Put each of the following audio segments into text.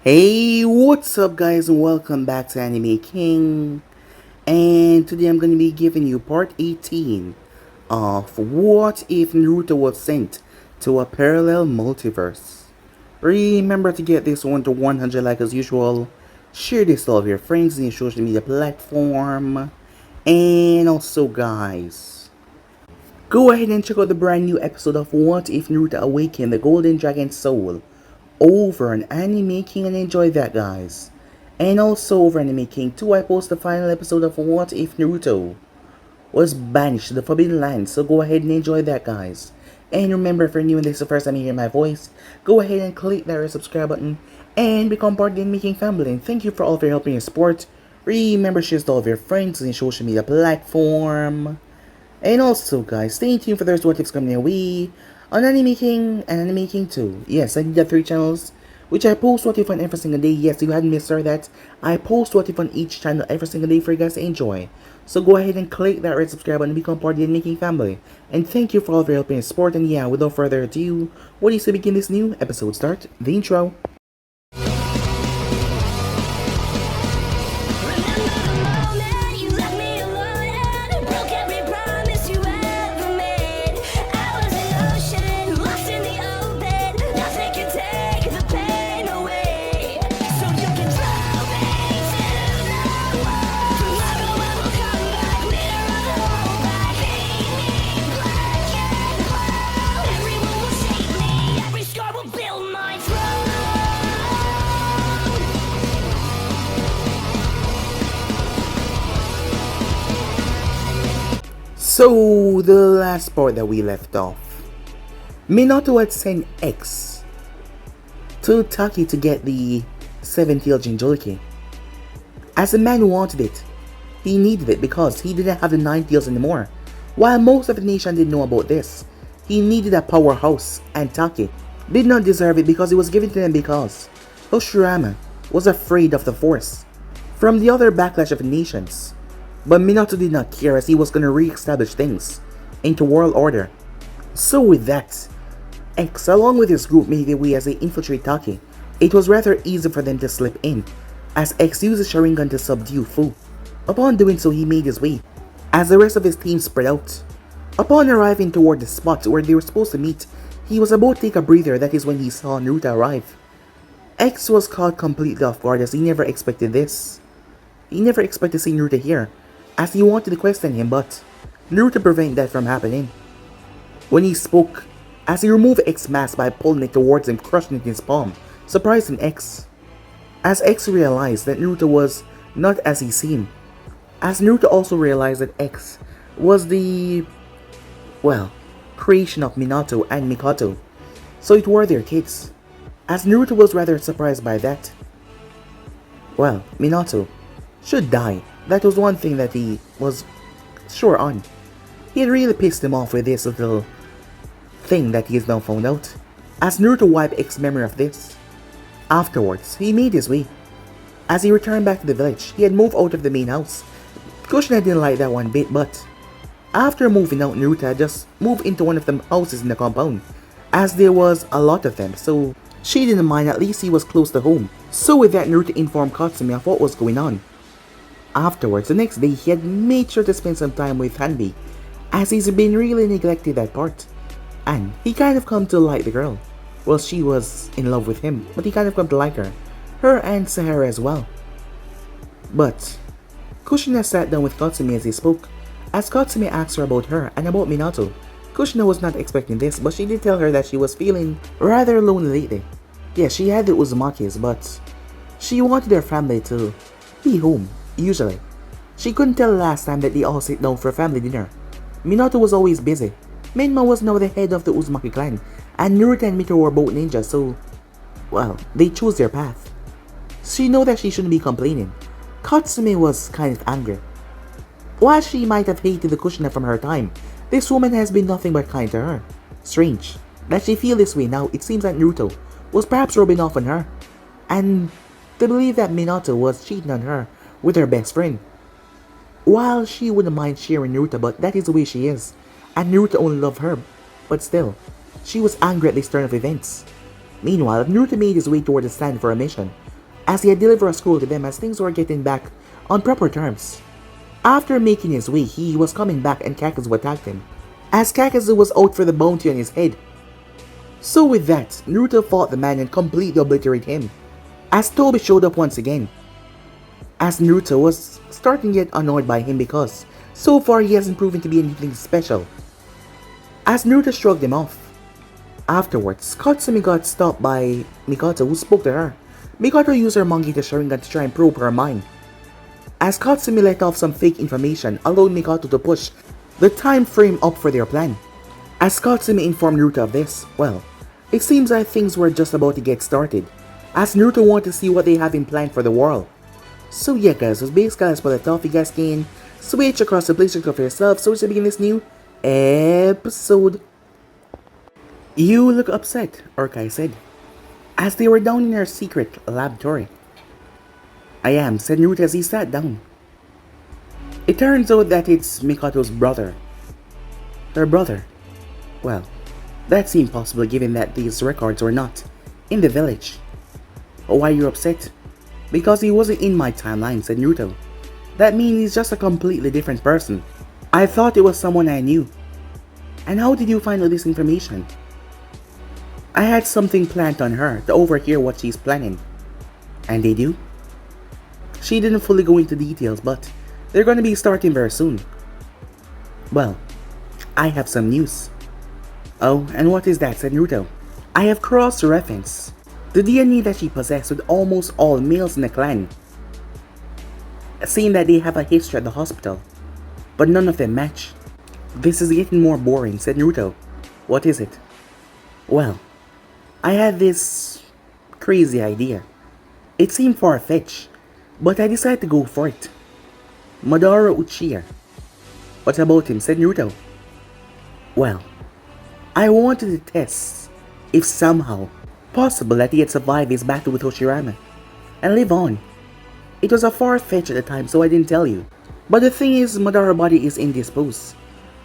Hey, what's up guys and welcome back to Anime King. And today I'm going to be giving you part 18 of What If Naruto Was Sent to a Parallel Multiverse. Remember to get this one to 100 like as usual. Share this to all of your friends in your social media platform. And also guys, go ahead and check out the brand new episode of What If Naruto Awakened the Golden Dragon Soul over on Anime King and enjoy that guys. And also over Anime King 2 I post the final episode of What If Naruto was banished to the Forbidden Land, so go ahead and enjoy that guys. And remember, if you're new and this is the first time you hear my voice, go ahead and click that red subscribe button and become part of the Anime King family. And thank you for all of your help and your support. Remember, share to all of your friends and social media platform. And also guys, stay tuned for those what ifs coming your way on Anime King and Anime King 2. Yes, I did have 3 channels, which I post what if on every single day. Yes, you hadn't missed that. I post what if on each channel every single day for you guys to enjoy. So go ahead and click that red subscribe button and become part of the Anime King family. And thank you for all of your help and support. And yeah, without further ado, what do you say begin this new episode? Start the intro. So, the last part that we left off, Minato had sent X to Taki to get the 7-tailed Jinchuriki. As the man who wanted it, he needed it because he didn't have the 9 tails anymore. While most of the nation didn't know about this, he needed a powerhouse, and Taki did not deserve it because it was given to him because Hoshirama was afraid of the Force from the other backlash of the nations. But Minato did not care as he was going to re-establish things into world order. So with that, X along with his group made their way as they infiltrate Taki. It was rather easy for them to slip in, as X used his Sharingan to subdue Fu. Upon doing so, he made his way, as the rest of his team spread out. Upon arriving toward the spot where they were supposed to meet, he was about to take a breather. That is when he saw Naruto arrive. X was caught completely off guard as he never expected this. He never expected to see Naruto here, as he wanted to question him, but Naruto prevented that from happening. When he spoke, as he removed X's mask by pulling it towards him, crushing it in his palm, surprising X. As X realized that Naruto was not as he seemed, as Naruto also realized that X was the, creation of Minato and Mikoto, so it were their kids. As Naruto was rather surprised by that. Minato should die. That was one thing that he was sure on. He had really pissed him off with this little thing that he has now found out. As Naruto wiped X's memory of this, afterwards, he made his way. As he returned back to the village, he had moved out of the main house. Kushina didn't like that one bit, but after moving out, Naruto had just moved into one of the houses in the compound, as there was a lot of them, so she didn't mind. At least he was close to home. So with that, Naruto informed Katsumi of what was going on. Afterwards, the next day, he had made sure to spend some time with Hanbi, as he's been really neglected that part. And he kind of come to like the girl. Well, she was in love with him, but he kind of come to like her. Her and Sahara as well. But Kushina sat down with Katsumi as they spoke. As Katsumi asked her about her and about Minato, Kushina was not expecting this, but she did tell her that she was feeling rather lonely lately. Yes, she had the Uzumakis, but she wanted her family to be home. Usually, she couldn't tell last time that they all sit down for a family dinner. Minato was always busy. Minma was now the head of the Uzumaki clan, and Naruto and Mito were both ninjas, so, they chose their path. She knew that she shouldn't be complaining. Katsumi was kind of angry. While she might have hated the Kushina from her time, this woman has been nothing but kind to her. Strange that she feel this way now. It seems that Naruto was perhaps rubbing off on her, and to believe that Minato was cheating on her with her best friend. While she wouldn't mind sharing Naruto, but that is the way she is, and Naruto only loved her, but still, she was angry at this turn of events. Meanwhile, Naruto made his way toward the stand for a mission. as he had delivered a scroll to them as things were getting back on proper terms. After making his way, he was coming back and Kakazu attacked him, as Kakazu was out for the bounty on his head. So with that, Naruto fought the man and completely obliterated him, as Tobi showed up once again, as Naruto was starting to get annoyed by him because so far he hasn't proven to be anything special, as Naruto shrugged him off. Afterwards, Katsumi got stopped by Minato, who spoke to her. Minato used her Mangekyou Sharingan to try and probe her mind, as Katsumi let off some fake information, allowing Minato to push the time frame up for their plan. As Katsumi informed Naruto of this, well, it seems that things were just about to get started, as Naruto wanted to see what they have in plan for the world. So yeah guys, was basically that's what I thought. You guys can switch across the place for yourself. So to begin this new episode. You look upset, Urkai said, as they were down in their secret laboratory. I am, said Naruto as he sat down. It turns out that it's Mikato's brother. Her brother. Well, that seemed possible given that these records were not in the village. Why are you upset? Because he wasn't in my timeline, said Naruto. That means he's just a completely different person. I thought it was someone I knew. And how did you find all this information? I had something planned on her to overhear what she's planning. And did you? She didn't fully go into details, but they're gonna be starting very soon. Well, I have some news. Oh, and what is that, said Naruto. I have cross-referenced the DNA that she possessed with almost all males in the clan, saying that they have a history at the hospital, but none of them match. This is getting more boring, said Naruto. What is it? Well, I had this crazy idea. It seemed far-fetched, but I decided to go for it. Madara Uchiha. What about him, said Naruto. Well, I wanted to test if somehow possible that he had survived his battle with Hashirama and live on. It was a far-fetched at the time, so I didn't tell you. But the thing is, Madara's body is indisposed,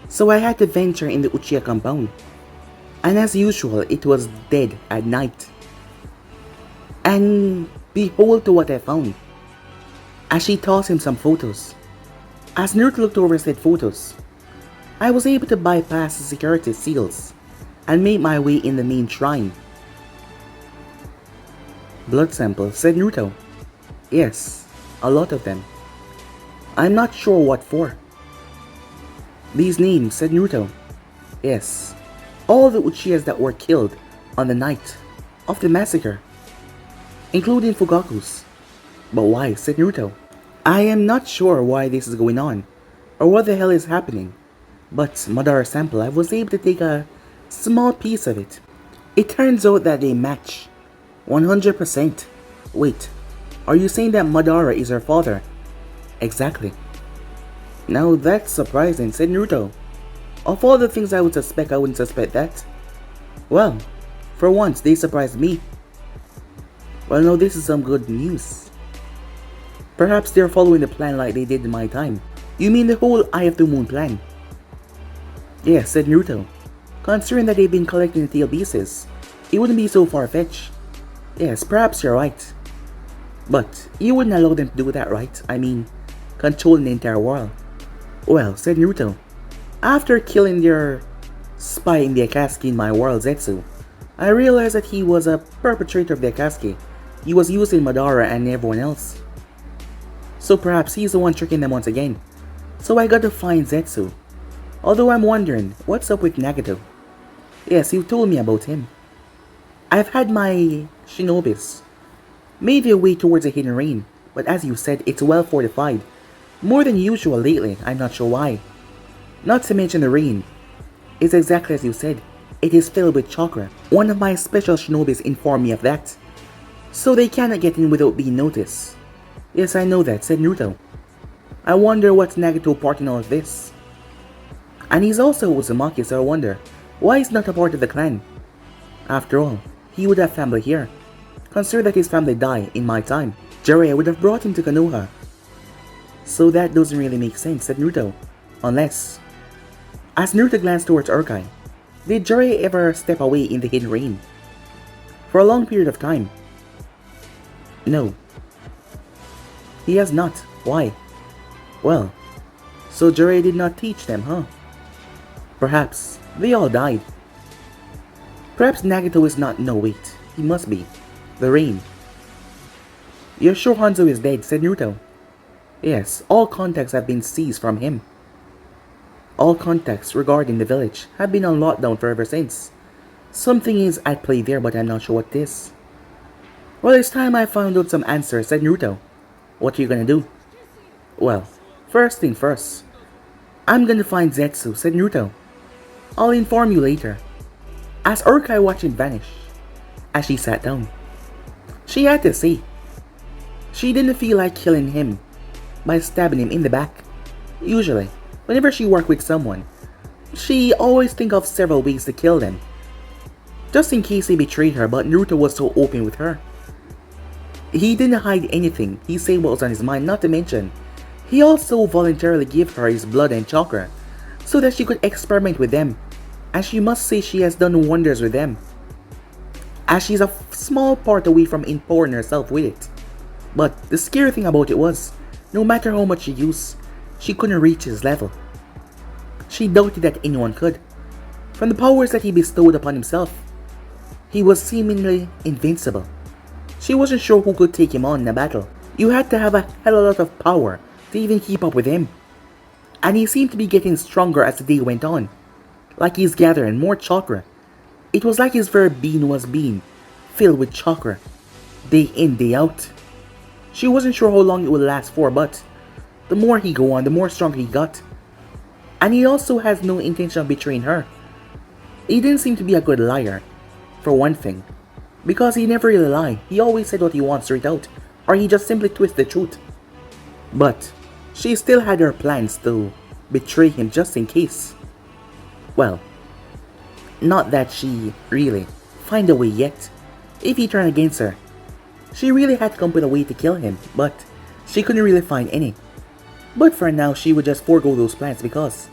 so I had to venture in the Uchiha compound. And as usual, it was dead at night. And behold to what I found. As she tossed him some photos. As Naruto looked over said photos, I was able to bypass the security seals and make my way in the main shrine. Blood samples, said Naruto. Yes, a lot of them. I'm not sure what for. These names, said Naruto. Yes, all the Uchihas that were killed on the night of the massacre, including Fugaku's. But why, said Naruto. I am not sure why this is going on, or what the hell is happening, but Madara's sample, I was able to take a small piece of it. It turns out that they match 100%. Wait, are you saying that Madara is her father? Exactly. Now that's surprising, said Naruto. Of all the things I would suspect, I wouldn't suspect that. Well, for once, they surprised me. Well, no, this is some good news. Perhaps they're following the plan like they did in my time. You mean the whole Eye of the Moon plan? Yes, said Naruto. Considering that they've been collecting the tail pieces, it wouldn't be so far-fetched. Yes, perhaps you're right. But you wouldn't allow them to do that, right? I mean, controlling the entire world. Well, said Naruto, after killing their spy in the Akatsuki in my world, Zetsu, I realized that he was a perpetrator of the Akatsuki. He was using Madara and everyone else. So perhaps he's the one tricking them once again. So I gotta find Zetsu. Although I'm wondering, what's up with Nagato? Yes, you told me about him. I've had my shinobis made their way towards the hidden rain, but as you said, it's well fortified. More than usual lately, I'm not sure why. Not to mention the rain. It's exactly as you said, it is filled with chakra. One of my special shinobis informed me of that. So they cannot get in without being noticed. Yes, I know that, said Naruto. I wonder what's Nagato part in all of this. And he's also Uzumaki, so I wonder why he's not a part of the clan. After all, he would have family here. Consider that his family died in my time. Jiraiya would have brought him to Konoha. So that doesn't really make sense, said Naruto. Unless... As Naruto glanced towards Urkai, did Jiraiya ever step away in the hidden rain? For a long period of time. No, he has not. Why? Well, so Jiraiya did not teach them, huh? Perhaps they all died. Perhaps Nagato is not. No, wait. He must be. The rain. You're sure Hanzo is dead, said Naruto. Yes, all contacts have been seized from him. All contacts regarding the village have been on lockdown for ever since. Something is at play there, but I'm not sure what it is. Well, it's time I found out some answers, said Naruto. What are you gonna do? Well, first thing first. I'm gonna find Zetsu, said Naruto. I'll inform you later. As Urkai watched him vanish, as she sat down, she had to say, she didn't feel like killing him by stabbing him in the back. Usually, whenever she worked with someone, she always think of several ways to kill them, just in case they betrayed her, but Naruto was so open with her. He didn't hide anything, he said what was on his mind, not to mention, he also voluntarily gave her his blood and chakra, so that she could experiment with them, and she must say she has done wonders with them, as she's a small part away from empowering herself with it. But the scary thing about it was, no matter how much she used, she couldn't reach his level. She doubted that anyone could. From the powers that he bestowed upon himself, he was seemingly invincible. She wasn't sure who could take him on in a battle. You had to have a hell of a lot of power to even keep up with him. And he seemed to be getting stronger as the day went on, like he's gathering more chakra. It was like his very being was being filled with chakra, day in, day out. She wasn't sure how long it would last for, but the more he go on, the more stronger he got. And he also has no intention of betraying her. He didn't seem to be a good liar, for one thing, because he never really lied. He always said what he wants straight out, or he just simply twisted the truth. But she still had her plans to betray him just in case. Well, not that she really find a way yet. If he turned against her, she really had to come up with a way to kill him, but she couldn't really find any. But for now, she would just forego those plans because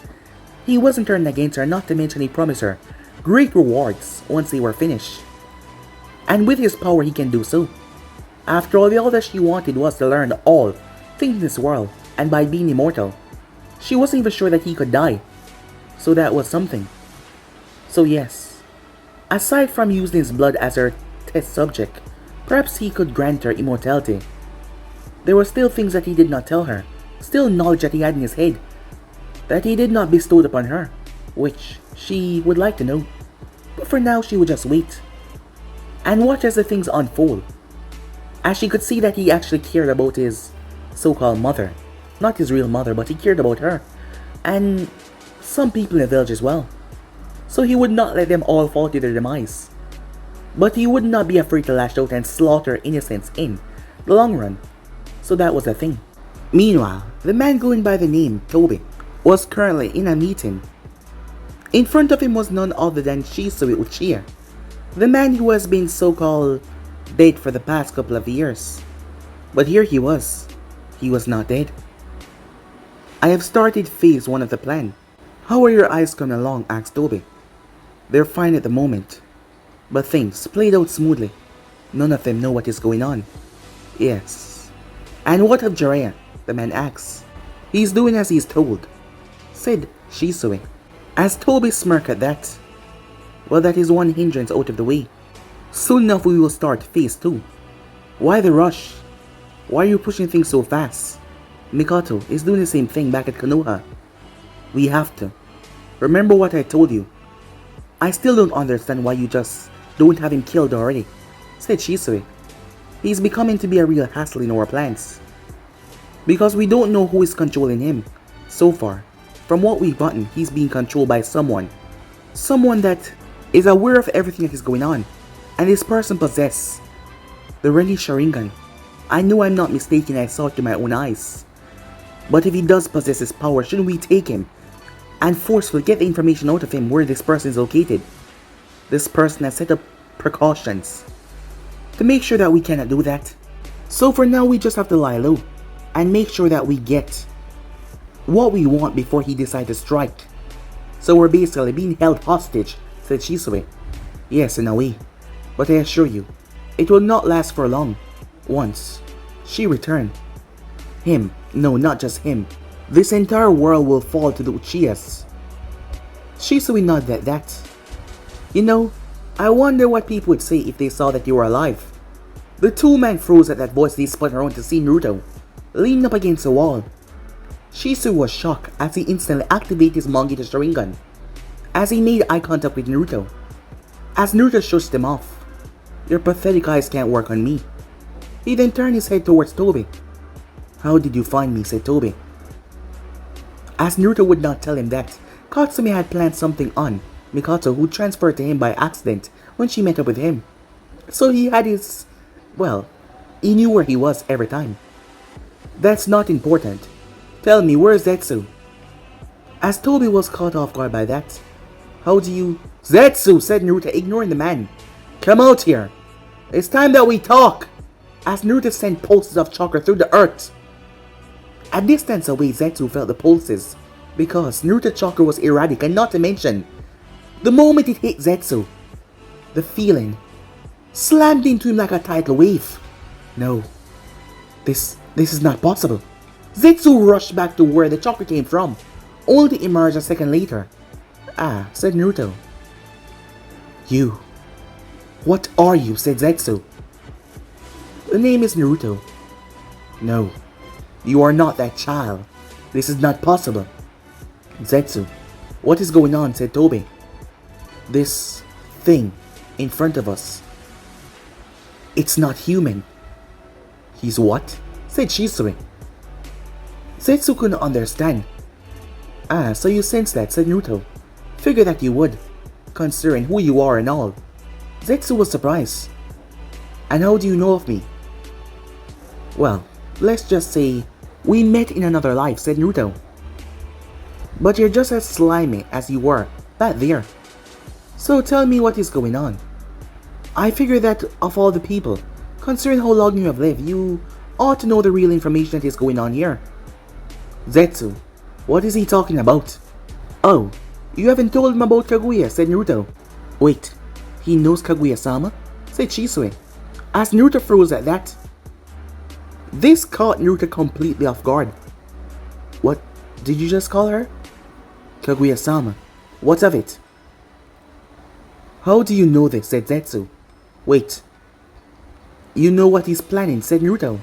he wasn't turning against her, not to mention he promised her great rewards once they were finished. And with his power, he can do so. After all that she wanted was to learn all things in this world, and by being immortal, she wasn't even sure that he could die. So that was something. So yes, aside from using his blood as her test subject, perhaps he could grant her immortality. There were still things that he did not tell her, still knowledge that he had in his head, that he did not bestow upon her, which she would like to know. But for now, she would just wait and watch as the things unfold, as she could see that he actually cared about his so-called mother. Not his real mother, but he cared about her, and some people in the village as well. So he would not let them all fall to their demise. But he would not be afraid to lash out and slaughter innocents in the long run. So that was the thing. Meanwhile, the man going by the name Toby was currently in a meeting. In front of him was none other than Shisui Uchiha, the man who has been so-called dead for the past couple of years. But here he was. He was not dead. I have started phase 1 of the plan. How are your eyes coming along? Asked Toby. They're fine at the moment, but things played out smoothly. None of them know what is going on. Yes. And what of Jiraiya? The man asks. He's doing as he's told, said Shisui. As Toby smirked at that. Well, that is one hindrance out of the way. Soon enough we will start phase 2. Why the rush? Why are you pushing things so fast? Mikoto is doing the same thing back at Konoha. We have to. Remember what I told you. I still don't understand why you just don't have him killed already, said Shisui. He's becoming to be a real hassle in our plans. Because we don't know who is controlling him. So far, from what we've gotten, he's being controlled by someone. Someone that is aware of everything that is going on. And this person possesses the Renny Sharingan. I know I'm not mistaken, I saw it with my own eyes. But if he does possess his power, shouldn't we take him and forcefully get the information out of him where this person is located? This person has set up precautions to make sure that we cannot do that. So for now, we just have to lie low and make sure that we get what we want before he decides to strike. So we're basically being held hostage, said Shisui. Yes, in a way, but I assure you, it will not last for long. Once she returned, him, no, not just him, this entire world will fall to the Uchihas. Shisui nodded at that. You know, I wonder what people would say if they saw that you were alive. The two men froze at that voice. They spun around to see Naruto, leaning up against the wall. Shisui was shocked as he instantly activated his Mangita Sharingan, as he made eye contact with Naruto. As Naruto shushed him off, "Your pathetic eyes can't work on me." He then turned his head towards Tobi. "How did you find me?" said Tobi. As Naruto would not tell him that, Katsumi had planned something on Mikoto, who transferred to him by accident when she met up with him. So he had his... well, he knew where he was every time. "That's not important. Tell me, where's Zetsu?" As Tobi was caught off guard by that. "How do you..." "Zetsu!" said Naruto, ignoring the man. "Come out here. It's time that we talk." As Naruto sent pulses of chakra through the earth. A distance away, Zetsu felt the pulses, because Naruto's chakra was erratic, and not to mention, the moment it hit Zetsu, the feeling slammed into him like a tidal wave. No, this is not possible. Zetsu rushed back to where the chakra came from, only to emerge a second later. "Ah," said Naruto. "You. What are you?" said Zetsu. "The name is Naruto." "No, you are not that child. This is not possible." "Zetsu, what is going on?" said Tobi. "This thing in front of us. It's not human." "He's what?" said Shisui. Zetsu couldn't understand. "Ah, so you sense that," said Naruto. "Figure that you would, considering who you are and all." Zetsu was surprised. "And how do you know of me?" "Well, let's just say we met in another life," said Naruto. "But you're just as slimy as you were back there. So tell me what is going on." "I figure that of all the people, considering how long you have lived, you ought to know the real information that is going on here." "Zetsu, what is he talking about?" "Oh, you haven't told him about Kaguya," said Naruto. "Wait, he knows Kaguya-sama?" said Shisui. As Naruto froze at that. This caught Naruto completely off guard. "What did you just call her?" "Kaguya-sama. What of it?" "How do you know this?" said Zetsu. "Wait. You know what he's planning," said Naruto,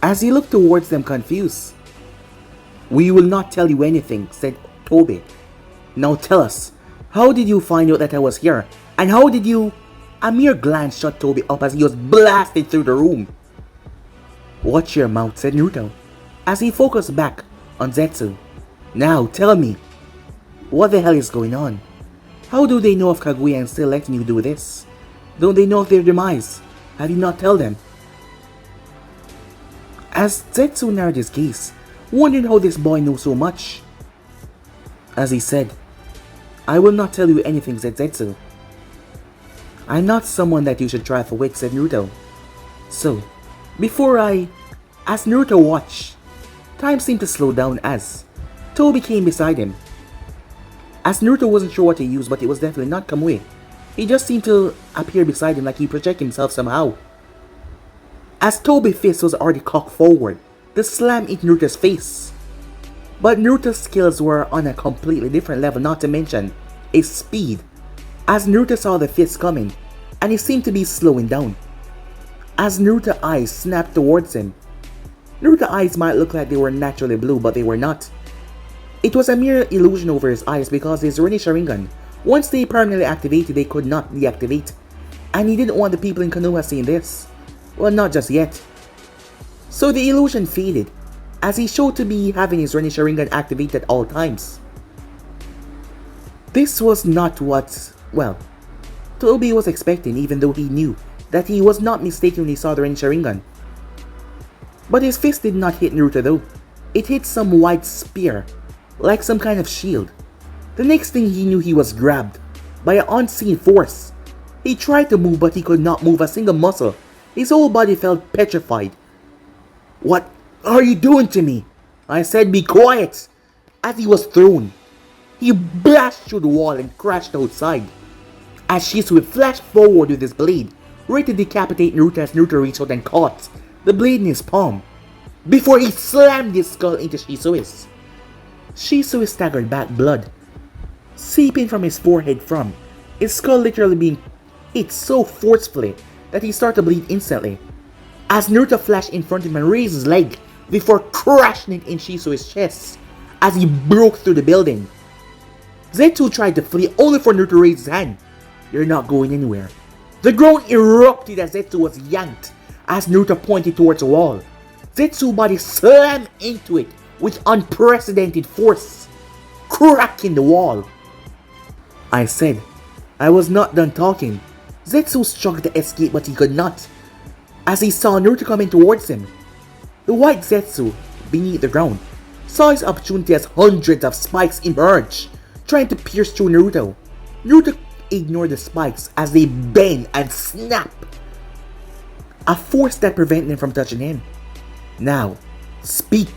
as he looked towards them confused. "We will not tell you anything," said Tobi. "Now tell us, how did you find out that I was here? And how did you..." A mere glance shut Tobi up as he was blasted through the room. "Watch your mouth," said Naruto, as he focused back on Zetsu. "Now tell me, what the hell is going on? How do they know of Kaguya and still letting you do this? Don't they know of their demise? Have you not told them?" As Zetsu narrowed his gaze, wondering how this boy knew so much. As he said, "I will not tell you anything," said Zetsu. "I'm not someone that you should trifle with," said Naruto. "So, as Naruto watched, time seemed to slow down as Tobi came beside him. As Naruto wasn't sure what to use, but it was definitely not Kamui. He just seemed to appear beside him like he projected himself somehow. As Tobi's fist was already cocked forward, the slam hit Naruto's face. But Naruto's skills were on a completely different level, not to mention his speed. As Naruto saw the fist coming, and he seemed to be slowing down. As Naruto's eyes snapped towards him. Naruto's eyes might look like they were naturally blue, but they were not. It was a mere illusion over his eyes because his Rinne Sharingan, once they permanently activated, they could not deactivate. And he didn't want the people in Konoha seeing this. Well, not just yet. So the illusion faded, as he showed to be having his Rinne Sharingan activated at all times. This was not what, well, Tobi was expecting, even though he knew that he was not mistaken when he saw the Rinne Sharingan. But his fist did not hit Naruto though. It hit some white spear, like some kind of shield. The next thing he knew, he was grabbed by an unseen force. He tried to move, but he could not move a single muscle. His whole body felt petrified. "What are you doing to me?" I said, "Be quiet!" As he was thrown, he blasted through the wall and crashed outside. As Shisui flashed forward with his blade, ready to decapitate Naruto as Naruto reached out and caught the blade in his palm before he slammed his skull into Shisui's. Shisui staggered back, blood seeping from his forehead from his skull literally being hit so forcefully that he started to bleed instantly. As Naruto flashed in front of him and raised his leg before crashing it in Shisui's chest as he broke through the building. Zetsu tried to flee only for Naruto to raise his hand. "You're not going anywhere." The ground erupted as Zetsu was yanked as Naruto pointed towards the wall. Zetsu's body slammed into it with unprecedented force, cracking the wall. I said, I was not done talking. Zetsu struggled to escape but he could not, as he saw Naruto coming towards him. The white Zetsu, beneath the ground, saw his opportunity as hundreds of spikes emerged, trying to pierce through Naruto. Naruto ignored the spikes as they bend and snap, a force that prevented them from touching him. "Now, speak,"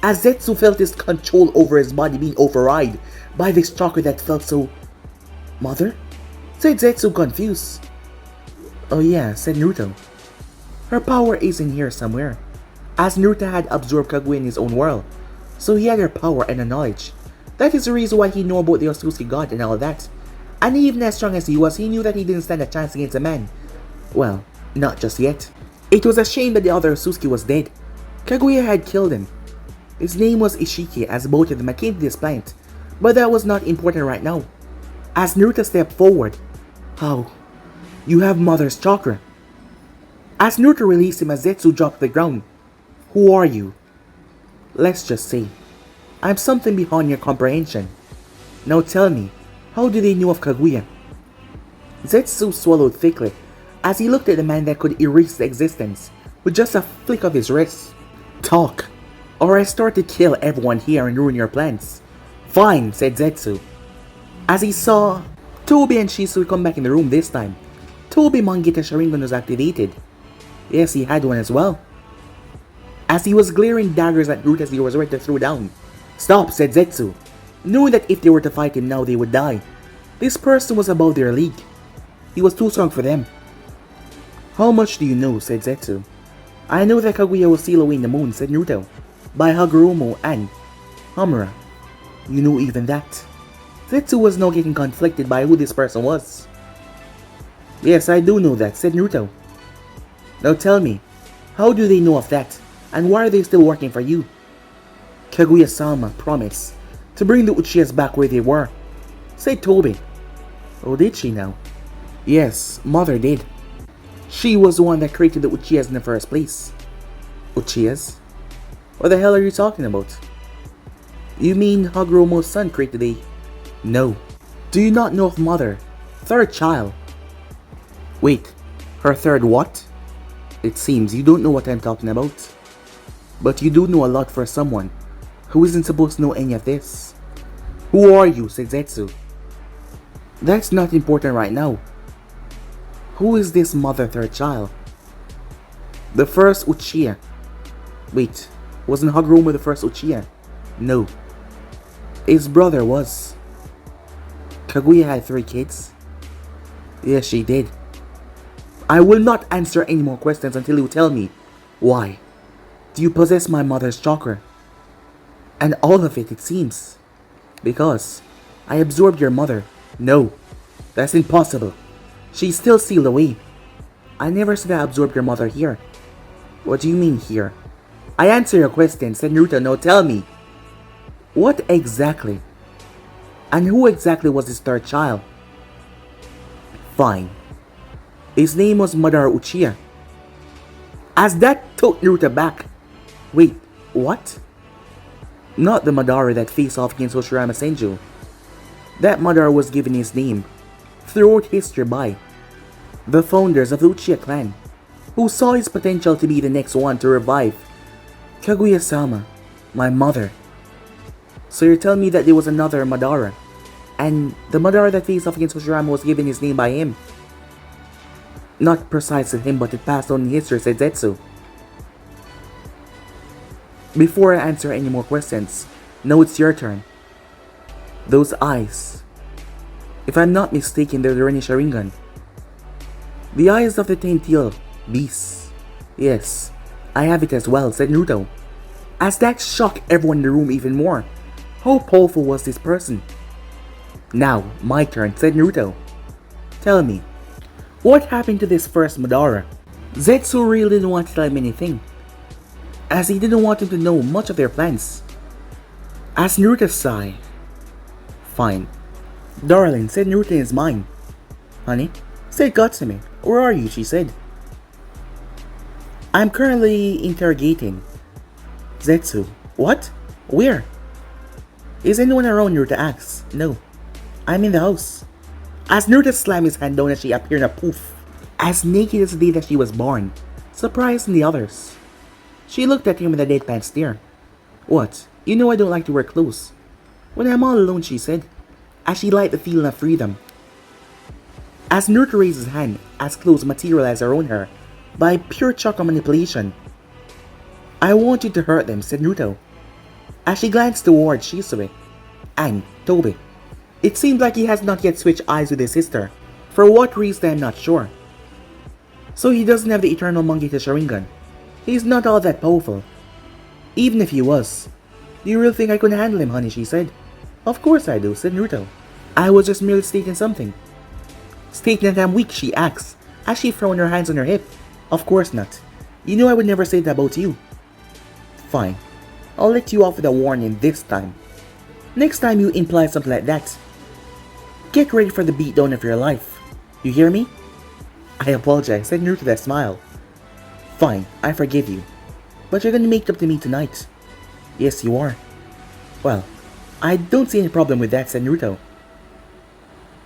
as Zetsu felt his control over his body being override by this chakra that felt so... "Mother?" said Zetsu, confused. "Oh yeah," said Naruto. "Her power is in here somewhere," as Naruto had absorbed Kaguya in his own world, so he had her power and her knowledge. That is the reason why he knew about the Akatsuki god and all that. And even as strong as he was, he knew that he didn't stand a chance against a man. Well, not just yet. It was a shame that the other Akatsuki was dead. Kaguya had killed him. His name was Ishiki, as both of them came to this planet, but that was not important right now. As Naruto stepped forward, "How? You have Mother's chakra." As Naruto released him as Zetsu dropped to the ground, "Who are you?" "Let's just say, I'm something beyond your comprehension. Now tell me, how do they know of Kaguya?" Zetsu swallowed thickly as he looked at the man that could erase the existence with just a flick of his wrist. "Talk, or I start to kill everyone here and ruin your plans." "Fine," said Zetsu, as he saw Tobi and Shisui come back in the room this time. Tobi Mangita Sharingan was activated. Yes, he had one as well, as he was glaring daggers at Naruto as he was ready to throw down. "Stop," said Zetsu, knowing that if they were to fight him now they would die. This person was above their league. He was too strong for them. "How much do you know?" said Zetsu. "I know that Kaguya will steal away in the moon," said Naruto, "by Hagoromo and Hamura." "You know even that?" Zetsu was now getting conflicted by who this person was. "Yes, I do know that," said Naruto. "Now tell me, how do they know of that, and why are they still working for you?" "Kaguya-sama promised to bring the Uchihas back where they were," said Tobi. "Oh, did she now?" "Yes, Mother did. She was the one that created the Uchihas in the first place." "Uchihas? What the hell are you talking about?" "You mean Hagoromo's son created the..." "No. Do you not know of Mother? Third child." "Wait, her third what?" "It seems you don't know what I'm talking about. But you do know a lot for someone who isn't supposed to know any of this." "Who are you?" said Zetsu. "That's not important right now. Who is this Mother third child?" "The first Uchiha." "Wait, wasn't Hagoromo the first Uchiha?" "No. His brother was." "Kaguya had 3 kids?" "Yes, she did." "I will not answer any more questions until you tell me why. Do you possess my mother's chakra?" "And all of it, it seems." "Because I absorbed your mother." "No, that's impossible. She's still sealed away." "I never said I absorbed your mother here." "What do you mean here?" "I answer your question," said Naruto. "Now tell me, what exactly? And who exactly was his third child?" "Fine. His name was Madara Uchiha." As that took Naruto back. "Wait, what?" "Not the Madara that faced off against Hashirama Senju. That Madara was given his name throughout history by the founders of the Uchiha clan, who saw his potential to be the next one to revive Kaguya-sama, my mother." "So you're telling me that there was another Madara, and the Madara that faced off against Hashirama was given his name by him?" "Not precisely him, but it passed on in history," said Zetsu. "Before I answer any more questions, now it's your turn. Those eyes. If I'm not mistaken, they're the Rinne Sharingan." The eyes of the tail beast. Yes, I have it as well, said Naruto. As that shocked everyone in the room even more. How powerful was this person? Now, my turn, said Naruto. Tell me, what happened to this first Madara? Zetsu really didn't want to tell him anything, as he didn't want him to know much of their plans. As Naruto sighed, fine. Darling, said Naruto in his mind. Honey, said Katsumi. Where are you? She said. I'm currently interrogating Zetsu. What? Where? Is anyone around? Naruto asks. No. I'm in the house. As Naruto slammed his hand down as she appeared in a poof, as naked as the day that she was born, surprising the others. She looked at him with a deadpan stare. What? You know I don't like to wear clothes. When I'm all alone, she said, as she liked the feeling of freedom. As Naruto raised his hand, as clothes materialized around her, by pure chakra manipulation. I want you to hurt them, said Naruto, as she glanced towards Shisui and Tobi. It seemed like he has not yet switched eyes with his sister. For what reason, I'm not sure. So he doesn't have the eternal monkey to Sharingan. He's not all that powerful. Even if he was. Do you really think I could handle him, honey? She said. Of course I do, said Naruto. I was just merely stating something. Stating that I'm weak, she asks, as she thrown her hands on her hip. Of course not. You know I would never say that about you. Fine. I'll let you off with a warning this time. Next time you imply something like that, get ready for the beatdown of your life. You hear me? I apologize, said Naruto with a smile. Fine, I forgive you. But you're gonna make it up to me tonight. Yes, you are. Well, I don't see any problem with that, said Naruto.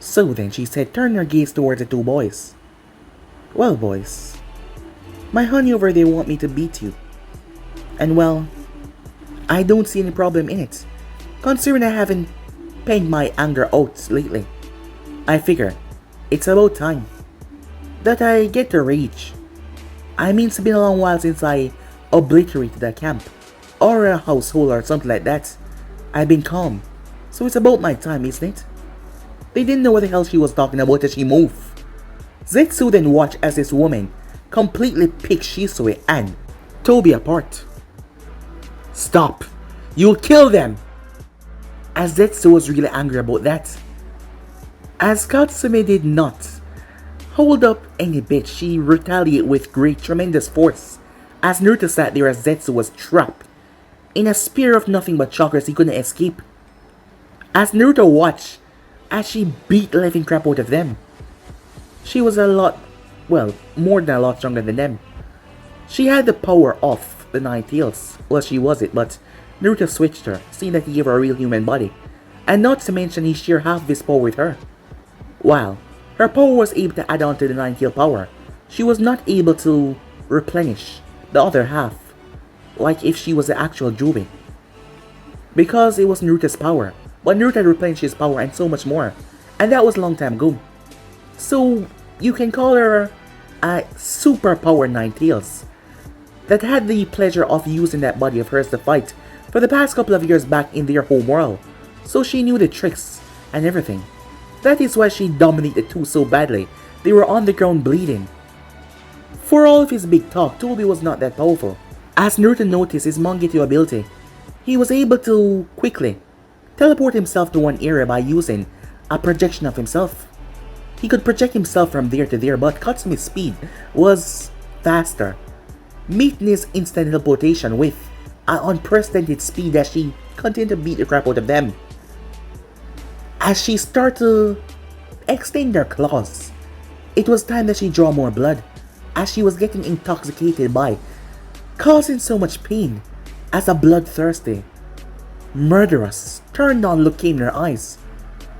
So then, she said, turning her gaze towards the two boys. Well, boys, my honey over there want me to beat you. And well, I don't see any problem in it, considering I haven't paid my anger out lately. I figure it's about time that I get to rage. I mean, it's been a long while since I obliterated a camp or a household or something like that. I've been calm, so it's about my time, isn't it? They didn't know what the hell she was talking about as she moved. Zetsu then watched as this woman completely picked Shisui and Tobi apart. Stop! You'll kill them! As Zetsu was really angry about that. As Katsumi did not hold up any bit, she retaliated with tremendous force, as Naruto sat there as Zetsu was trapped in a spear of nothing but chakras he couldn't escape. As Naruto watched as she beat the living crap out of them. She was more than a lot stronger than them. She had the power of the Nine Tails. Well, she was it, but Naruto switched her, seeing that he gave her a real human body. And not to mention he shared half of his power with her. While her power was able to add on to the Nine Tail power, she was not able to replenish the other half, like if she was the actual Jubi. Because it was Naruto's power, but Naruto had replenished his power and so much more, and that was a long time ago. So you can call her a super power Nine Tails that had the pleasure of using that body of hers to fight for the past couple of years back in their home world, so she knew the tricks and everything. That is why she dominated the two so badly. They were on the ground bleeding. For all of his big talk, Tobi was not that powerful. As Naruto noticed his Mangekyou ability, he was able to quickly teleport himself to one area by using a projection of himself. He could project himself from there to there, but Katsumi's speed was faster, meeting his instant teleportation with an unprecedented speed as she continued to beat the crap out of them. As she started to extend her claws, it was time that she draw more blood, as she was getting intoxicated by causing so much pain as a bloodthirsty, murderous, turned on look came in her eyes,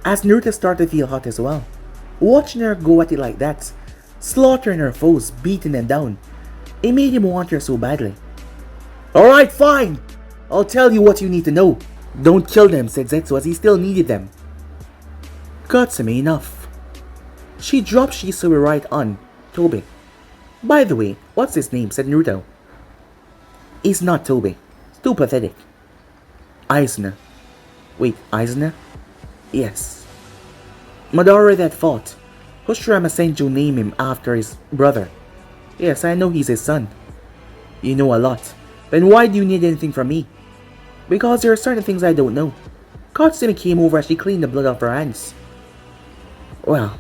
as Naruto started to feel hot as well. Watching her go at it like that, slaughtering her foes, beating them down, it made him want her so badly. Alright, fine! I'll tell you what you need to know. Don't kill them, said Zetsu as he still needed them. Katsumi, enough. She dropped Shisui right on Tobi. By the way, what's his name, said Naruto. It's not Tobi. It's too pathetic. Eisner. Wait, Eisner? Yes. Madara that fought. Hoshirama Senju named him after his brother. Yes, I know he's his son. You know a lot. Then why do you need anything from me? Because there are certain things I don't know. Katsumi came over as she cleaned the blood off her hands. Well,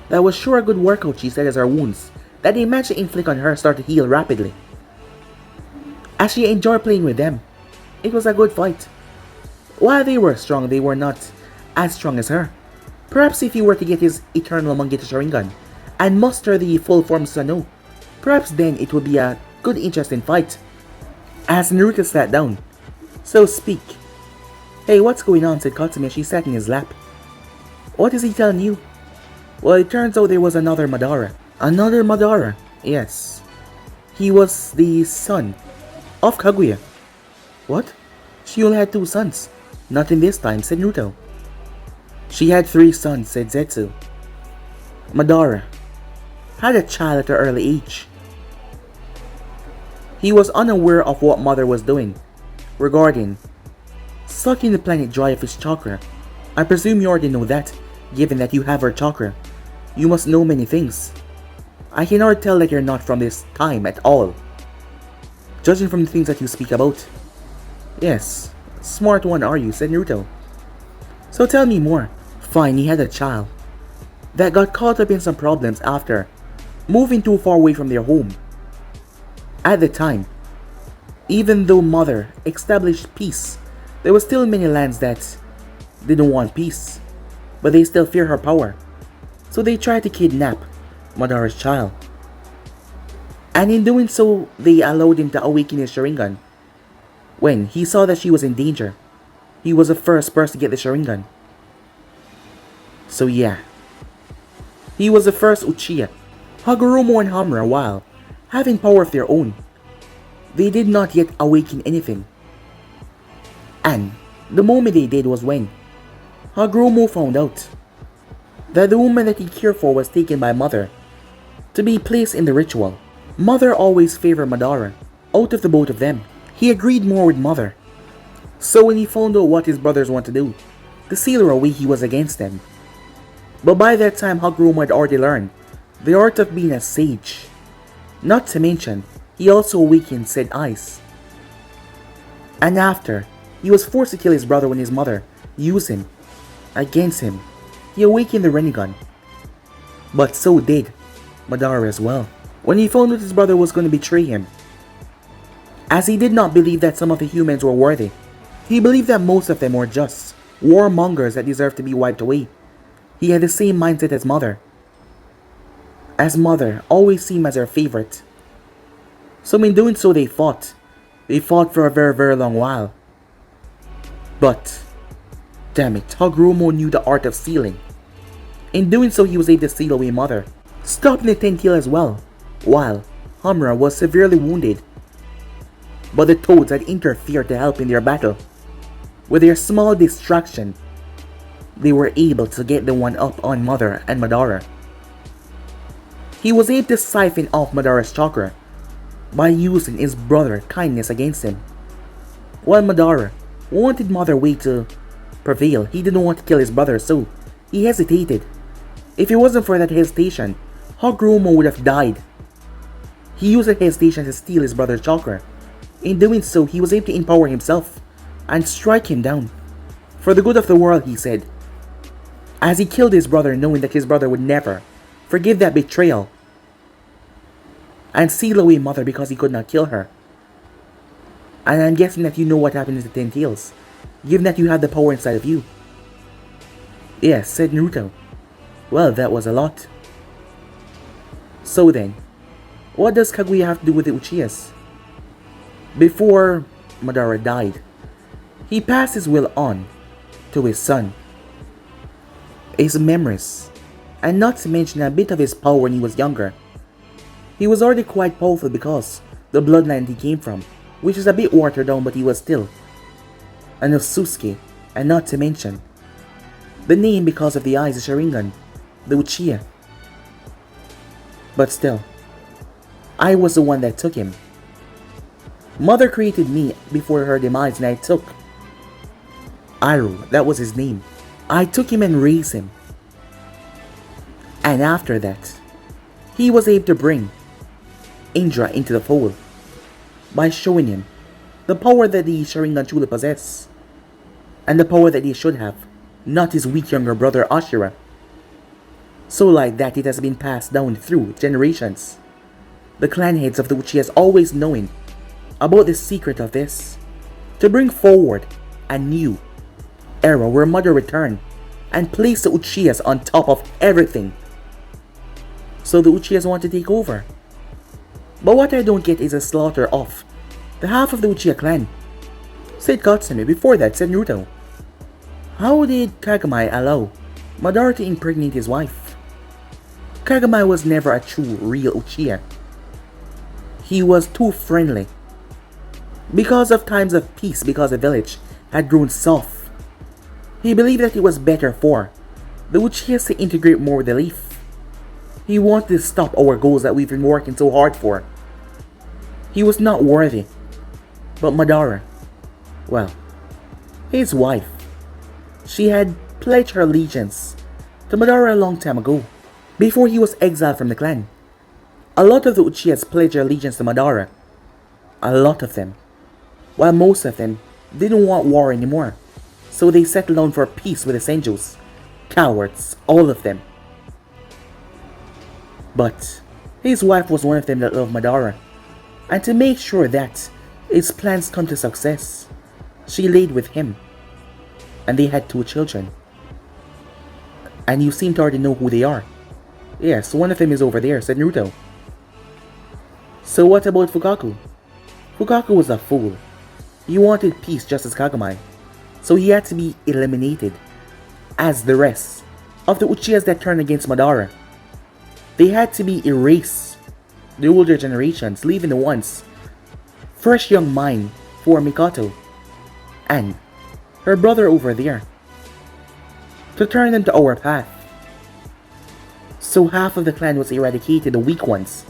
that was sure a good workout, she said, as her wounds that they managed to inflict on her started to heal rapidly. As she enjoyed playing with them, it was a good fight. While they were strong, they were not as strong as her. Perhaps if he were to get his eternal Mangekyo Sharingan and muster the full form Susanoo, perhaps then it would be a good interesting fight. As Naruto sat down, "So speak." "Hey, what's going on?" said Katsumi as she sat in his lap. "What is he telling you?" "Well, it turns out there was another Madara." "Another Madara?" "Yes. He was the son of Kaguya." "What? She only had 2 sons." "Not in this time," said Naruto. "She had 3 sons," said Zetsu. "Madara had a child at an early age. He was unaware of what mother was doing regarding sucking the planet dry of his chakra. I presume you already know that, given that you have her chakra. You must know many things. I can already tell that you're not from this time at all, judging from the things that you speak about." "Yes, smart one are you," said Naruto. "So tell me more." "Fine, he had a child that got caught up in some problems after moving too far away from their home. At the time, even though mother established peace, there were still many lands that didn't want peace, but they still fear her power. So they tried to kidnap Madara's child. And in doing so, they allowed him to awaken his Sharingan. When he saw that she was in danger, he was the first person to get the Sharingan. So yeah, he was the first Uchiha. Hagoromo and Hamura, while having power of their own, they did not yet awaken anything. And the moment they did was when Hagoromo found out that the woman that he cared for was taken by mother to be placed in the ritual. Mother always favored Madara. Out of the both of them, he agreed more with mother. So when he found out what his brothers wanted to do, to seal her away, he was against them. But by that time, Hagoromo had already learned the art of being a sage. Not to mention, he also awakened said eyes. And after, he was forced to kill his brother when his mother used him against him. He awakened the Rinnegan. But so did Madara as well, when he found out his brother was going to betray him. As he did not believe that some of the humans were worthy, he believed that most of them were just warmongers that deserved to be wiped away. He had the same mindset as mother, always seemed as her favorite. So in doing so, they fought. They fought for a very long while. But damn it, Hagoromo knew the art of sealing. In doing so, he was able to seal away mother, stopping the 10 tail as well, while Hamura was severely wounded. But the toads had interfered to help in their battle. With their small distraction, they were able to get the one up on mother and Madara. He was able to siphon off Madara's chakra by using his brother's kindness against him. While Madara wanted Mother Way to prevail, he didn't want to kill his brother, so he hesitated. If it wasn't for that hesitation, Hagoromo would have died. He used that hesitation to steal his brother's chakra. In doing so, he was able to empower himself and strike him down. For the good of the world, he said, as he killed his brother, knowing that his brother would never forgive that betrayal and seal away mother because he could not kill her. And I'm guessing that you know what happened to the 10 tails, given that you had the power inside of you. Yes, said Naruto. Well, that was a lot. So then, what does Kaguya have to do with the Uchihas? Before Madara died, he passed his will on to his son, his memories, and not to mention a bit of his power when he was younger. He was already quite powerful because the bloodline he came from, which is a bit watered down, but he was still an Osusuke, and not to mention the name because of the eyes, the Sharingan, the Uchiha. But still, I was the one that took him. Mother created me before her demise, and I took Iroh, that was his name. I took him and raised him. And after that, he was able to bring Indra into the fold by showing him the power that the Sharingan truly possess, and the power that he should have, not his weak younger brother Ashura. So like that, it has been passed down through generations. The clan heads of the Uchihas always knowing about the secret of this, to bring forward a new era where Madara returned and placed the Uchihas on top of everything. So the Uchihas want to take over. But what I don't get is a slaughter of the half of the Uchiha clan. Said Katsumi. Before that, said Naruto. How did Kagami allow Madara to impregnate his wife? Kagami was never a true, real Uchiha. He was too friendly. Because of times of peace, because the village had grown soft, he believed that it was better for the Uchihas to integrate more with the leaf. He wanted to stop our goals that we've been working so hard for. He was not worthy. But Madara, well, his wife, she had pledged her allegiance to Madara a long time ago, before he was exiled from the clan. A lot of the Uchihas pledged their allegiance to Madara. A lot of them. While most of them didn't want war anymore. So they settled down for peace with the Senjus. Cowards, all of them. But his wife was one of them that loved Madara. And to make sure that his plans come to success, she laid with him. And they had 2 children. And you seem to already know who they are. Yes, one of them is over there, said Naruto. So what about Fukaku? Fukaku was a fool. He wanted peace just as Kagami. So he had to be eliminated, as the rest of the Uchihas that turned against Madara. They had to be erased. The older generations, leaving the ones fresh young mind for Mikoto and her brother over there, to turn them to our path. So half of the clan was eradicated, the weak ones,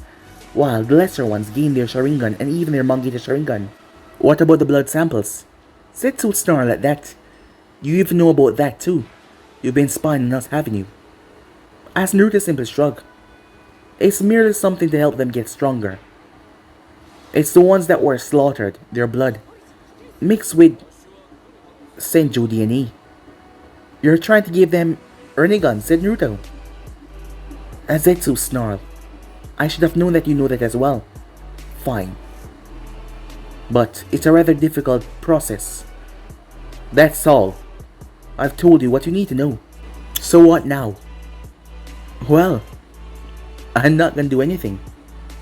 while the lesser ones gained their Sharingan and even their Mangita Sharingan. What about the blood samples? Zetsu snarled at that. You even know about that too. You've been spying on us, haven't you? As Naruto simply shrugged. It's merely something to help them get stronger. It's the ones that were slaughtered, their blood, mixed with Senju DNA. You're trying to give them Rinnegan, said Naruto. As Zetsu snarled. I should have known that you know that as well. Fine. But it's a rather difficult process. That's all. I've told you what you need to know. So what now? Well, I'm not gonna do anything.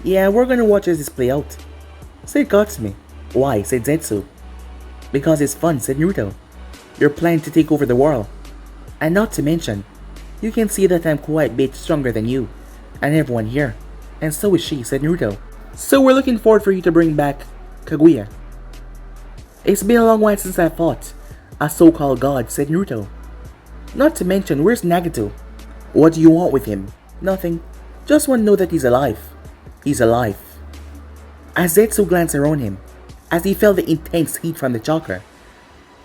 Yeah, we're gonna watch as this play out, said Katsumi. Why, said Zetsu. Because it's fun, said Naruto. You're planning to take over the world. And not to mention, you can see that I'm quite a bit stronger than you and everyone here. And so is she, said Naruto. So we're looking forward for you to bring back Kaguya. It's been a long while since I fought a so-called god, said Naruto. Not to mention, where's Nagato? What do you want with him? Nothing. Just want to know that he's alive. He's alive. As Zetsu glanced around him, as he felt the intense heat from the chakra,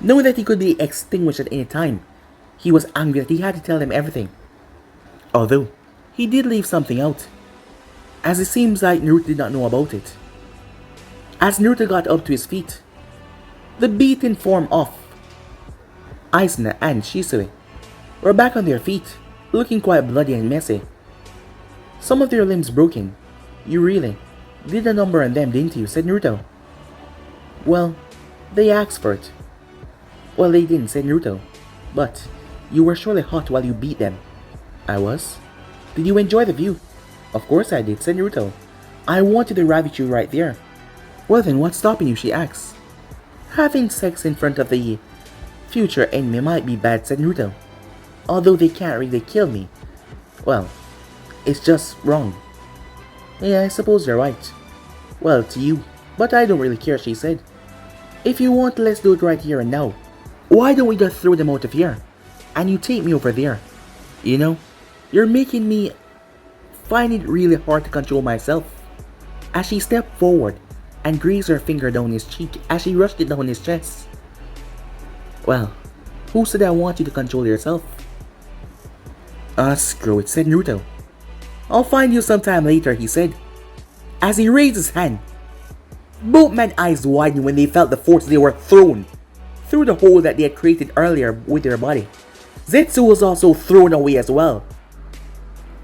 knowing that he could be extinguished at any time, he was angry that he had to tell them everything. Although, he did leave something out, as it seems like Naruto did not know about it. As Naruto got up to his feet, the beaten form of Aisuna and Shisui were back on their feet, looking quite bloody and messy. Some of their limbs broken. You really did a number on them, didn't you? Said Naruto. Well, they asked for it. Well, they didn't, said Naruto. But you were surely hot while you beat them. I was. Did you enjoy the view? Of course I did, said Naruto. I wanted to ravish you right there. Well then, what's stopping you? She asks. Having sex in front of the future enemy might be bad, said Naruto. Although they can't really kill me. Well, it's just wrong. Yeah, I suppose you're right. Well, to you. But I don't really care, she said. If you want, let's do it right here and now. Why don't we just throw them out of here? And you take me over there. You know, you're making me find it really hard to control myself. As she stepped forward and grazed her finger down his cheek as she rushed it down his chest. Well, who said I want you to control yourself? Screw it, said Naruto. I'll find you sometime later, he said. As he raised his hand, both men's eyes widened when they felt the force they were thrown through the hole that they had created earlier with their body. Zetsu was also thrown away as well,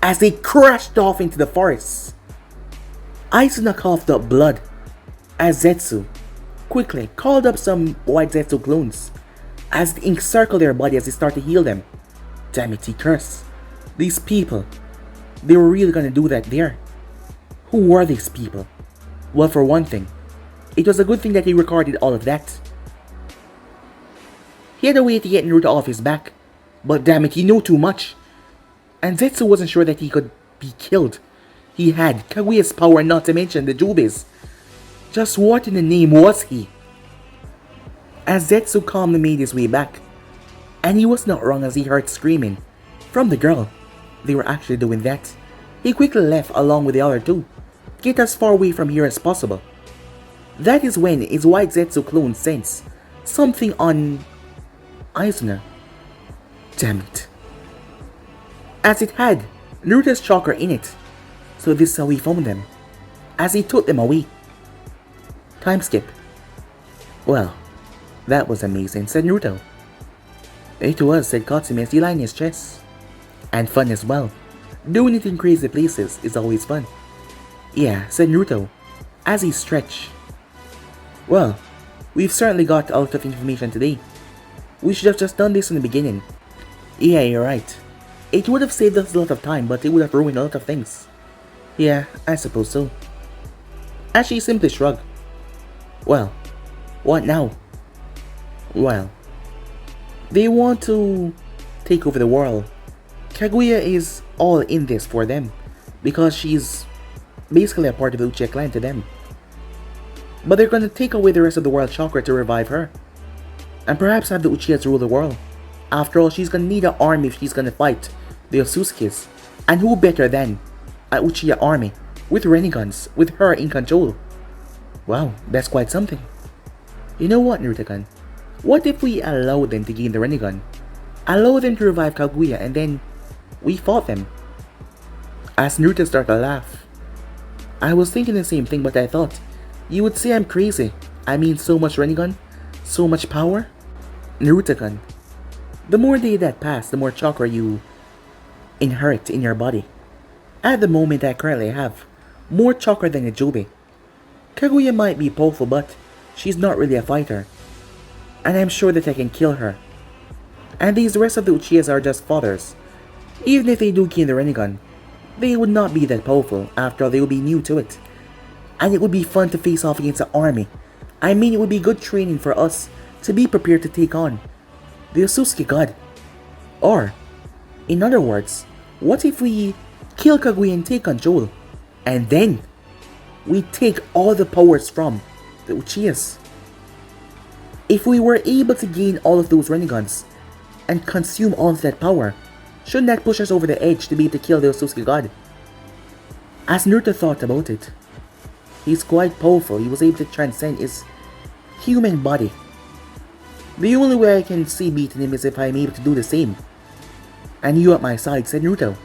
as they crashed off into the forest. Asuna coughed up blood as Zetsu quickly called up some white Zetsu clones as the ink circled their body as they started to heal them. Damn it, he cursed. These people, they were really gonna do that there. Who were these people? Well, for one thing, it was a good thing that he recorded all of that. He had a way to get Naruto off his back, but damn it, he knew too much. And Zetsu wasn't sure that he could be killed. He had Kaguya's power, not to mention the Jube's. Just what in the name was he? As Zetsu calmly made his way back, and he was not wrong as he heard screaming from the girl. They were actually doing that. He quickly left along with the other two, get as far away from here as possible. That is when his white Zetsu clone sensed something on Asuna. Damn it. As it had Naruto's chakra in it, so this is how he found them, as he took them away. Time skip. Well, that was amazing, said Naruto. It was, said Katsumi as he lined his chest. And fun as well. Doing it in crazy places is always fun. Yeah, said Naruto, as he stretched. Well, we've certainly got a lot of information today. We should have just done this in the beginning. Yeah, you're right. It would have saved us a lot of time, but it would have ruined a lot of things. Yeah, I suppose so. As she simply shrugged. Well, what now? Well, they want to take over the world. Kaguya is all in this for them, because she's basically a part of the Uchiha clan to them. But they're gonna take away the rest of the world chakra to revive her, and perhaps have the Uchihas rule the world. After all, she's gonna need an army if she's gonna fight the Otsukis, and who better than an Uchiha army with renegades, with her in control. Wow, that's quite something. You know what, Naruto-kun? What if we allow them to gain the renegade? Allow them to revive Kaguya and then we fought them? As Naruto started to laugh. I was thinking the same thing, but I thought, you would say I'm crazy. I mean, so much renegade, so much power. Naruto-kun, the more days that pass, the more chakra you inherit in your body. At the moment I currently have more chakra than a Jobe. Kaguya might be powerful, but she's not really a fighter. And I'm sure that I can kill her. And these rest of the Uchihas are just fathers. Even if they do gain the renegade, they would not be that powerful. After all, they would be new to it. And it would be fun to face off against an army. I mean, it would be good training for us to be prepared to take on the Akatsuki god. Or, in other words, what if we kill Kaguya and take control, and then we take all the powers from the Uchihas? If we were able to gain all of those renegades and consume all of that power, shouldn't that push us over the edge to be able to kill the Akatsuki god? As Naruto thought about it, he's quite powerful. He was able to transcend his human body. The only way I can see beating him is if I'm able to do the same. And you at my side, said Naruto.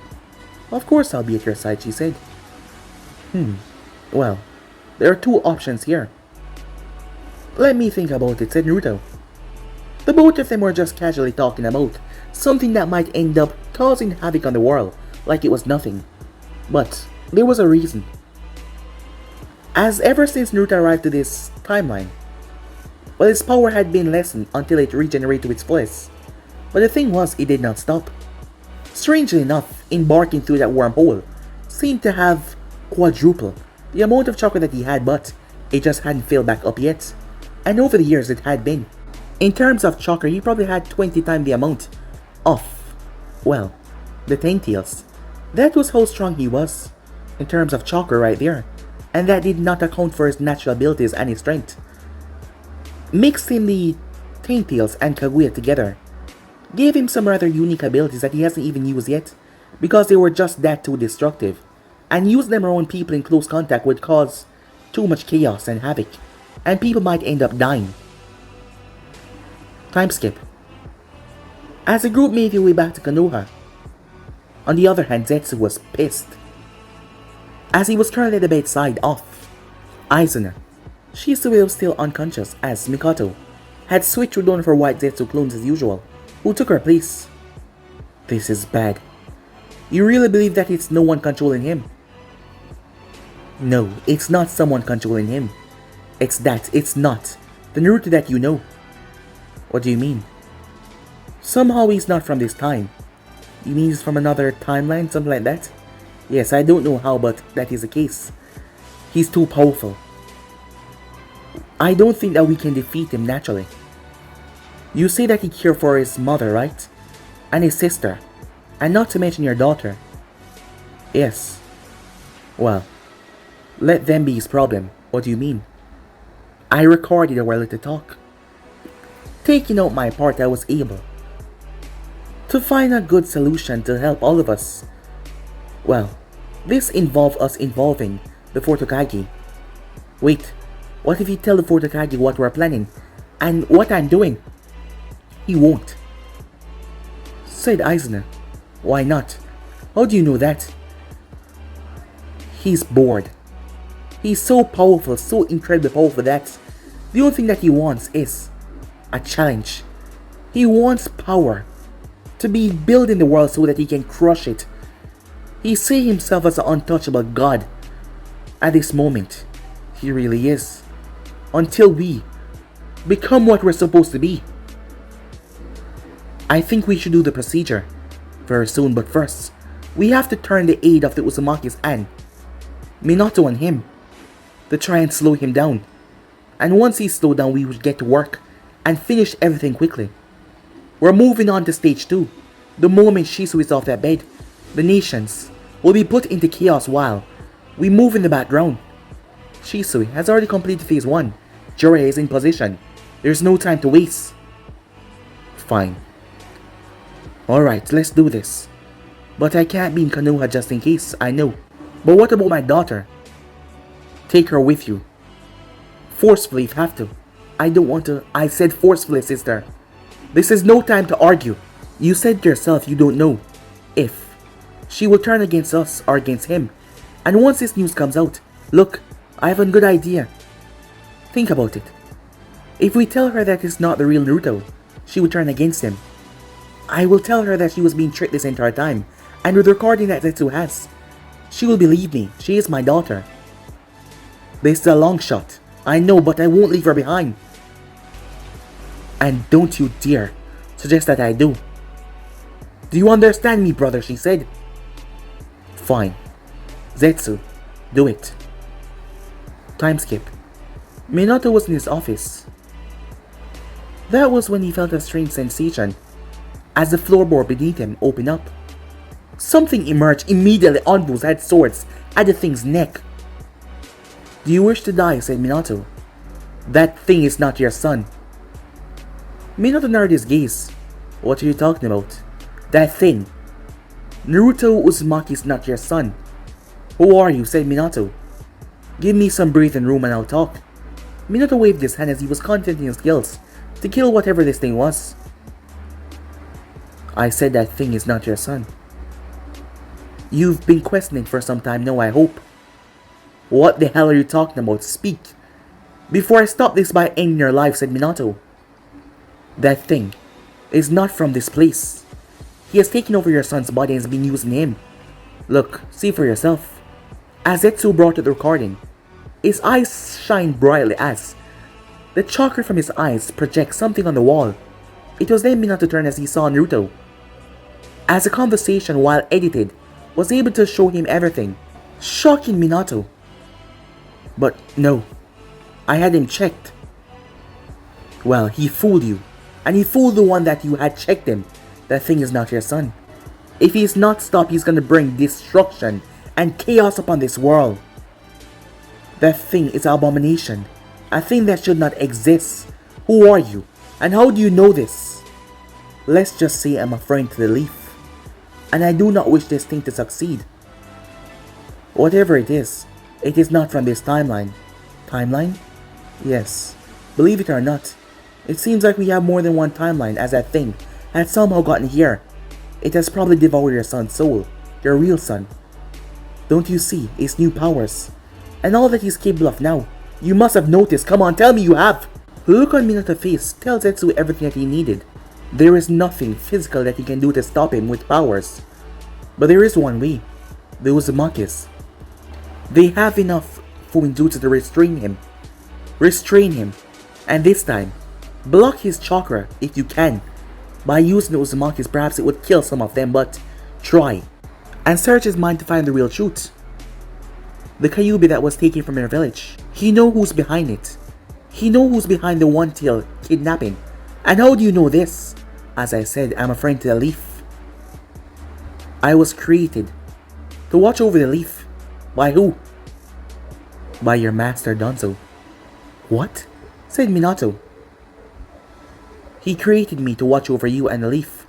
Of course I'll be at your side, she said. Well, there are two options here. Let me think about it, said Naruto. The both of them were just casually talking about something that might end up causing havoc on the world, like it was nothing. But there was a reason. As ever since Naruto arrived to this timeline, well, his power had been lessened until it regenerated to its fullest. But the thing was, it did not stop. Strangely enough, embarking through that wormhole seemed to have quadrupled the amount of chakra that he had, but it just hadn't filled back up yet. And over the years it had been. In terms of chakra, he probably had 20 times the amount of, well, the Ten Tails. That was how strong he was, in terms of chakra right there. And that did not account for his natural abilities and his strength. Mixing the Ten Tails and Kaguya together gave him some rather unique abilities that he hasn't even used yet, because they were just that too destructive, and using them around people in close contact would cause too much chaos and havoc, and people might end up dying. Time skip. As the group made their way back to Konoha, on the other hand, Zetsu was pissed. As he was turning the bedside off, Aizuner, Shisui was still unconscious as Mikoto had switched with one of her white Zetsu clones as usual, who took her place. This is bad. You really believe that it's no one controlling him? No, it's not someone controlling him. It's not the Naruto that you know. What do you mean? Somehow he's not from this time. You mean he's from another timeline, something like that? Yes, I don't know how, but that is the case. He's too powerful. I don't think that we can defeat him naturally. You say that he cared for his mother, right? And his sister. And not to mention your daughter. Yes. Well, let them be his problem. What do you mean? I recorded a while to talk. Taking out my part, I was able to find a good solution to help all of us. Well, this involved us involving the Fourth Hokage. Wait, what if you tell the Fourth Hokage what we're planning and what I'm doing? He won't, said Aizuner. Why not? How do you know that? He's bored. He's so powerful, so incredibly powerful that the only thing that he wants is a challenge. He wants power to be building the world so that he can crush it. He sees himself as an untouchable god. At this moment, he really is. Until we become what we're supposed to be. I think we should do the procedure very soon, but first, we have to turn the aid of the Uzumaki's and Minato on him to try and slow him down. And once he's slowed down, we will get to work and finish everything quickly. We're moving on to stage 2. The moment Shisui is off that bed, the nations will be put into chaos while we move in the background. Shisui has already completed phase 1. Jiraiya is in position. There's no time to waste. Fine. Alright, let's do this. But I can't be in Konoha just in case, I know. But what about my daughter? Take her with you. Forcefully if have to. I don't want to. I said forcefully, sister. This is no time to argue. You said yourself you don't know if she will turn against us or against him. And once this news comes out, look, I have a good idea. Think about it. If we tell her that it's not the real Naruto, she will turn against him. I will tell her that she was being tricked this entire time, and with the recording that Zetsu has, she will believe me. She is my daughter. This is a long shot. I know, but I won't leave her behind. And don't you dare suggest that I do. Do you understand me, brother? She said. Fine. Zetsu, do it. Time skip. Minato was in his office. That was when he felt a strange sensation as the floorboard beneath him opened up. Something emerged immediately on those had swords at the thing's neck. Do you wish to die? Said Minato. That thing is not your son. Minato narrowed his gaze. What are you talking about? That thing. Naruto Uzumaki is not your son. Who are you? Said Minato. Give me some breathing room and I'll talk. Minato waved his hand as he was contenting his skills to kill whatever this thing was. I said that thing is not your son. You've been questioning for some time now, I hope. What the hell are you talking about? Speak. Before I stop this by ending your life, said Minato. That thing is not from this place. He has taken over your son's body and has been using him. Look, see for yourself. As Zetsu brought out the recording, his eyes shine brightly as the chakra from his eyes projects something on the wall. It was then Minato turned as he saw Naruto. As the conversation, while edited, was able to show him everything, shocking Minato. But no, I had him checked. Well, he fooled you, and he fooled the one that you had checked him. That thing is not your son. If he is not stopped, he's gonna bring destruction and chaos upon this world. That thing is an abomination, a thing that should not exist. Who are you, and how do you know this? Let's just say I'm a friend to the leaf, and I do not wish this thing to succeed. Whatever it is not from this timeline. Timeline? Yes. Believe it or not, it seems like we have more than one timeline, as that thing has somehow gotten here. It has probably devoured your son's soul, your real son. Don't you see his new powers? And all that he's capable of now? You must have noticed. Come on, tell me you have. The look on Minato's face tells Zetsu everything that he needed. There is nothing physical that he can do to stop him with powers. But there is one way. The Uzumakis. They have enough Fuinjutsu to restrain him. Restrain him. And this time, block his chakra if you can. By using the Uzumakis, perhaps it would kill some of them, but try. And search his mind to find the real truth. The Kyuubi that was taken from their village. He knows who's behind it. He knows who's behind the one-tail kidnapping. And how do you know this? As I said, I'm a friend to the leaf. I was created to watch over the leaf. By who? By your master Danzo. What? Said Minato. He created me to watch over you and the leaf.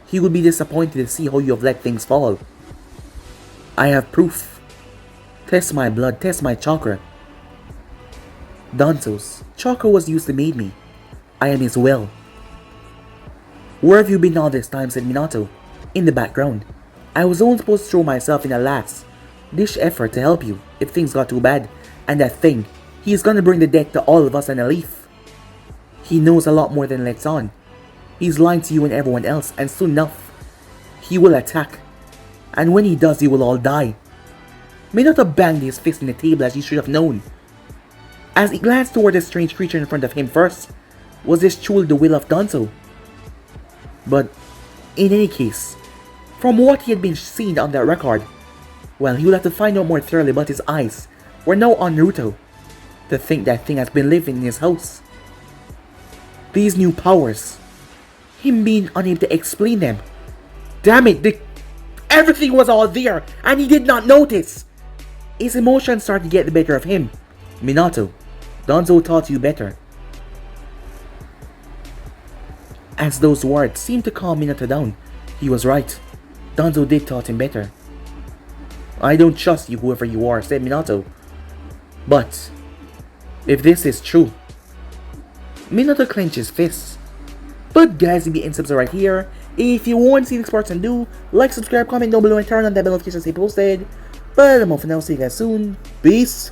He would be disappointed to see how you have let things fall. I have proof. Test my blood, test my chakra. Danzo's chakra was used to make me. I am his will. Where have you been all this time? Said Minato. In the background. I was only supposed to throw myself in a last-ditch effort to help you if things got too bad. And that thing, he is gonna bring the death to all of us and a leaf. He knows a lot more than lets on. He's lying to you and everyone else, and soon enough, he will attack. And when he does, you will all die. Minato banged his fist in the table as he should have known. As he glanced toward the strange creature in front of him first, was this truly the will of Danzo? But, in any case, from what he had been seen on that record, well, he would have to find out more thoroughly, but his eyes were now on Naruto. To think that thing has been living in his house. These new powers. Him being unable to explain them. Damn it, everything was all there, and he did not notice. His emotions started to get the better of him. Minato, Danzo taught you better. As those words seemed to calm Minato down, he was right. Danzo did taught him better. I don't trust you, whoever you are, said Minato. But, if this is true... Minato clenched his fists. But guys, if you end subs right here. If you want to see this part and do, like, subscribe, comment down below, and turn on that bell notification to stay posted. But I'm off for now, see you guys soon. Peace.